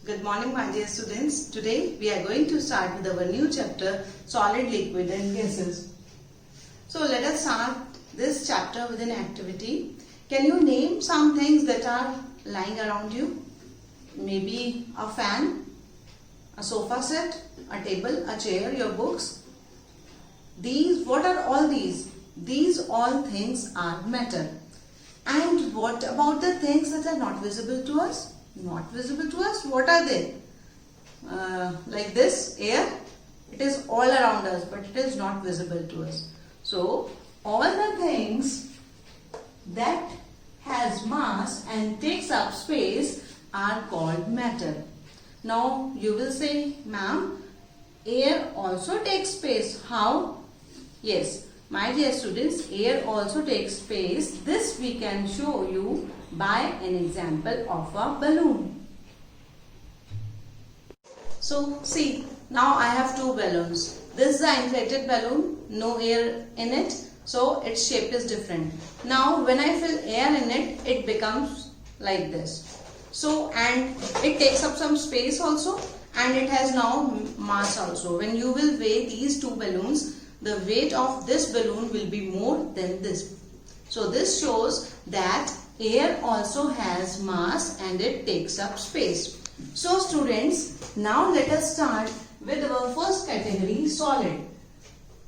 Good morning, my dear students. Today we are going to start with our new chapter, Solid, Liquid and Gases. So let us start this chapter with an activity. Can you name some things that are lying around you? Maybe a fan, a sofa set, a table, a chair, your books. What are all these? These all things are matter. And what about the things that are not visible to us? Not visible to us, what are they? Like this, air, it is all around us, but it is not visible to us. So, all the things that has mass and takes up space are called matter. Now, you will say, ma'am, air also takes space. How? Yes, my dear students, air also takes space. This we can show you by an example of a balloon. So, see, now I have two balloons. This is an inflated balloon, no air in it, so its shape is different. Now, when I fill air in it, it becomes like this. So, and it takes up some space also, and it has now mass also. When you will weigh these two balloons, the weight of this balloon will be more than this. So, this shows that air also has mass and it takes up space. So, students, now let us start with our first category, solid.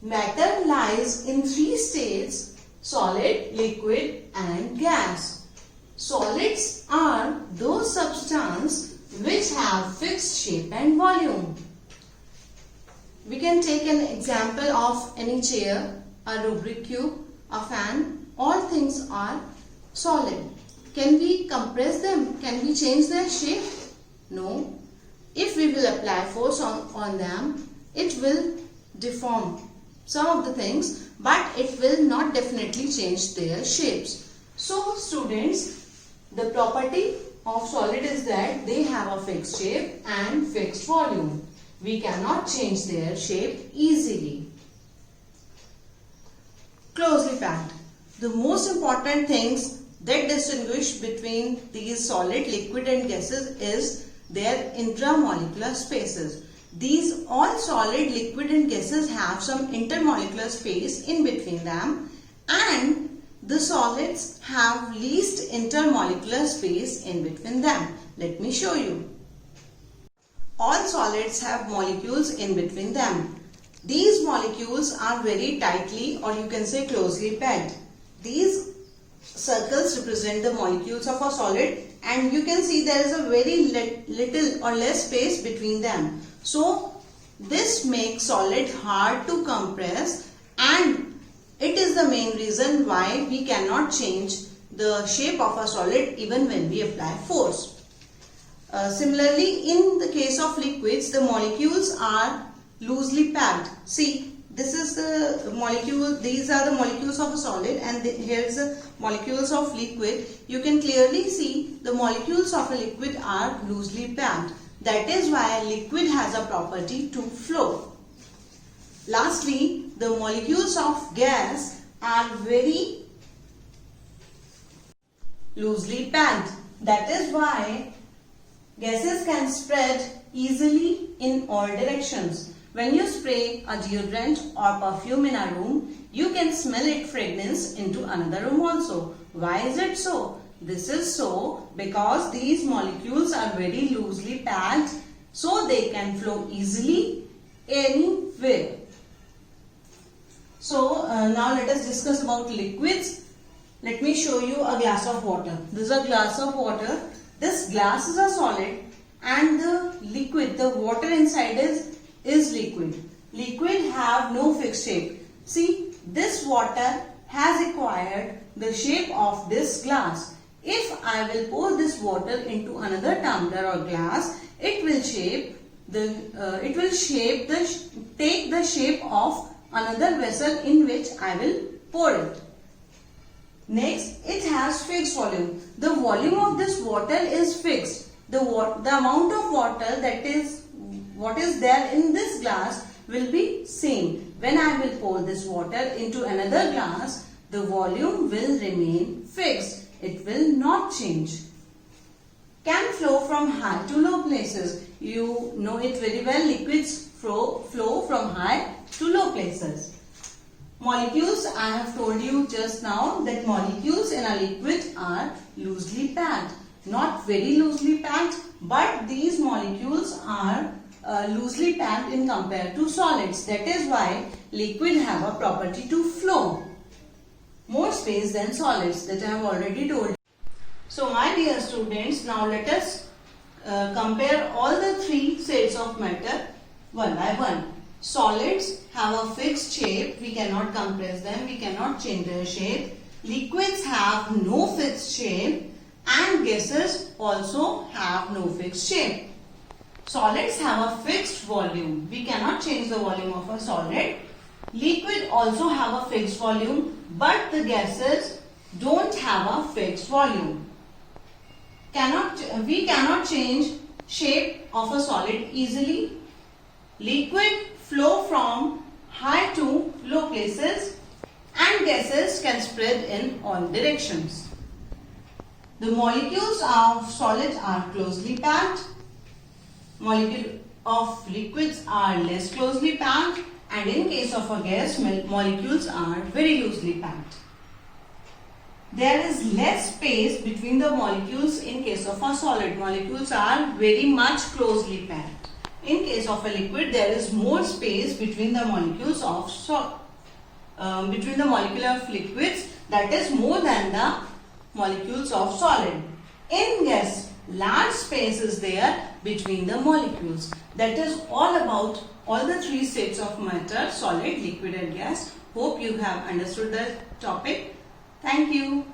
Matter lies in three states: solid, liquid and gas. Solids are those substances which have fixed shape and volume. We can take an example of any chair, a Rubik cube, a fan. All things are solid. Can we compress them? Can we change their shape? No. If we will apply force on them, it will deform some of the things, but it will not definitely change their shapes. So, students, the property of solid is that they have a fixed shape and fixed volume. We cannot change their shape easily. Closely packed. The most important things that distinguish between these solid, liquid and gases is their intramolecular spaces. These all solid, liquid and gases have some intermolecular space in between them, and the solids have least intermolecular space in between them. Let me show you. All solids have molecules in between them. These molecules are very tightly, or you can say closely packed. These circles represent the molecules of a solid, and you can see there is a very little or less space between them. So, this makes solid hard to compress, and it is the main reason why we cannot change the shape of a solid even when we apply force. Similarly, in the case of liquids, the molecules are loosely packed. See, this is the molecule, these are the molecules of a solid, and here is the molecules of liquid. You can clearly see the molecules of a liquid are loosely packed. That is why liquid has a property to flow. Lastly, the molecules of gas are very loosely packed. That is why gases can spread easily in all directions. When you spray a deodorant or perfume in a room, you can smell its fragrance into another room also. Why is it so? This is so because these molecules are very loosely packed, so they can flow easily anywhere. So, now let us discuss about liquids. Let me show you a glass of water. This is a glass of water. This glass is a solid, and the liquid, the water inside is liquid. Liquid have no fixed shape. See, this water has acquired the shape of this glass. If I will pour this water into another tumbler or glass, it will take the shape of another vessel in which I will pour it. Next, it has fixed volume. The volume of this water is fixed. The amount of water that is what is there in this glass will be same. When I will pour this water into another glass, the volume will remain fixed. It will not change. Can flow from high to low low places. You know it very well, liquids flow from high to low places. Molecules, I have told you just now that molecules in a liquid are loosely packed. Not very loosely packed, but these molecules are loosely packed in compared to solids. That is why liquid have a property to flow. More space than solids, that I have already told you. So my dear students, now let us compare all the three sets of matter one by one. Solids have a fixed shape, we cannot compress them, we cannot change their shape. Liquids have no fixed shape and gases also have no fixed shape. Solids have a fixed volume, we cannot change the volume of a solid. Liquid also have a fixed volume, but the gases don't have a fixed volume. We cannot change shape of a solid easily. Liquid flow from high to low places and gases can spread in all directions. The molecules of solids are closely packed. Molecules of liquids are less closely packed, and in case of a gas, molecules are very loosely packed. There is less space between the molecules in case of a solid. Molecules are very much closely packed. In case of a liquid, there is more space between the molecules of liquids, that is more than the molecules of solid. In gas, large space is there between the molecules. That is all about all the three states of matter: solid, liquid and gas. Hope you have understood the topic. Thank you.